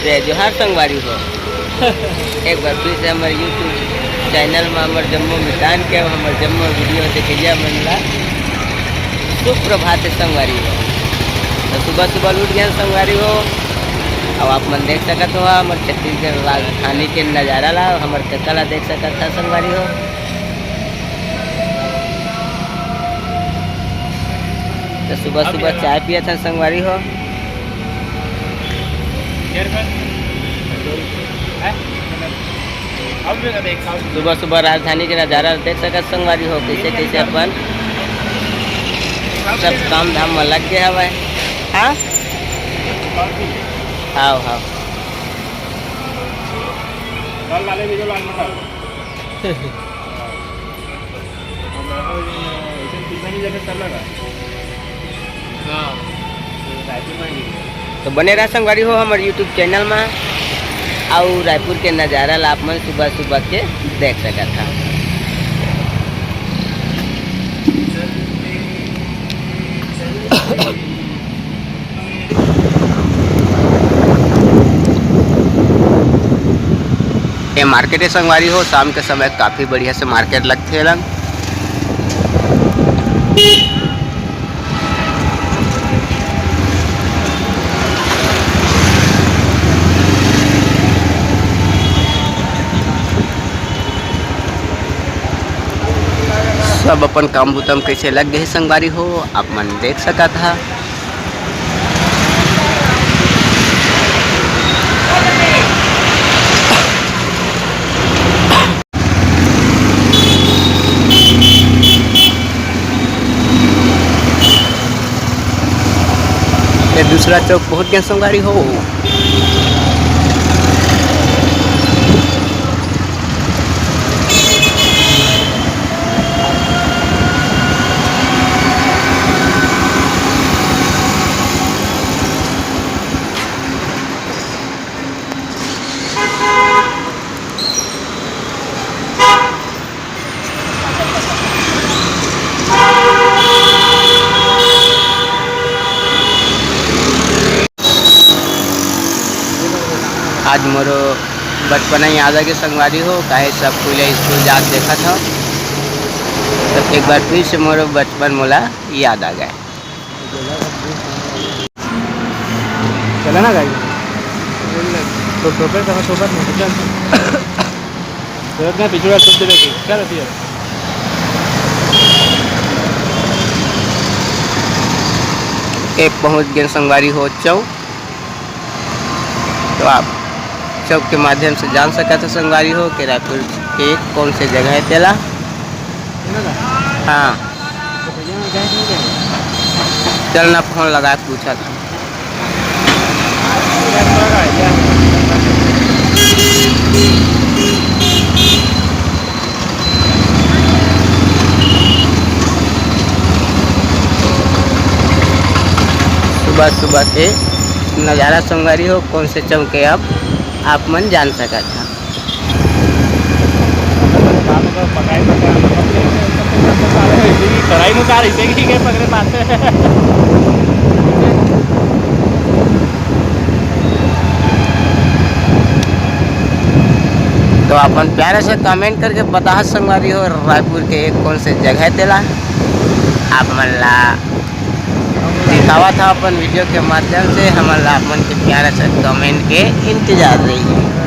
जय जोहार संगवारी हो। एक बार फिर से हमारे यूट्यूब चैनल में हमारे जम्मू मिटान के हमारे जम्मू वीडियो देखिए मनला सुप्रभात संगवारी हो। तो सुबह सुबह उठ गया संगवारी हो। अब आप मन देख सकत हो हमारे छत्तीसगढ़ राजधानी के नज़ारा ला हमारे कला देख सकत था संगवारी हो। तो सुबह सुबह चाय पिया था संगवारी हो। सुबह सुबह राजधानी के नज़ारा देख सकत संगवारी हो कैसे कैसे अपन सब काम धाम में लग गया हवा। हाँ हाँ हाँ तो बने रहा संगवारी हो हमारे यूट्यूब चैनल में और रायपुर के नज़ारा ला आप मन सुबह सुबह के देख सकता था। ये मार्केट है संगवारी हो। शाम के समय काफ़ी बढ़िया से मार्केट लगते है लंग। सब अपन काम बुतम कैसे लग गए संगवारी हो आप मन देख सका था। ये दूसरा चौक पहुंच गया संगवारी हो। आज मोरो बचपना याद आ गया संगवारी हो काहे सब पहले स्कूल जा देखा था। तो एक बार फिर से मोरो बचपन मोला याद आ गया। चला ना गाड़ी तो टोपर का टोपर नहीं चल तो अपना पिछड़ा सब दे के क्या रहती है। एक पहुंच गए संगवारी हो चौक। तो आप चौक के माध्यम से जान सका था संगवारी हो कि रायपुर के कौन से जगह है तेला। हाँ चलना फोन लगा पूछा था। सुबह सुबह के नज़ारा संगवारी हो कौन से चौके अब आप मन जान सका था। कढ़ाई में कार ऐसे ही के पकड़े पाते तो अपन प्यारे से कमेंट करके बता संगवारी हो रायपुर के कौन से जगह तेला आप मन ला दिखावा था अपन वीडियो के माध्यम से। हमारा आप मन के प्यारे से कमेंट के इंतजार रही है।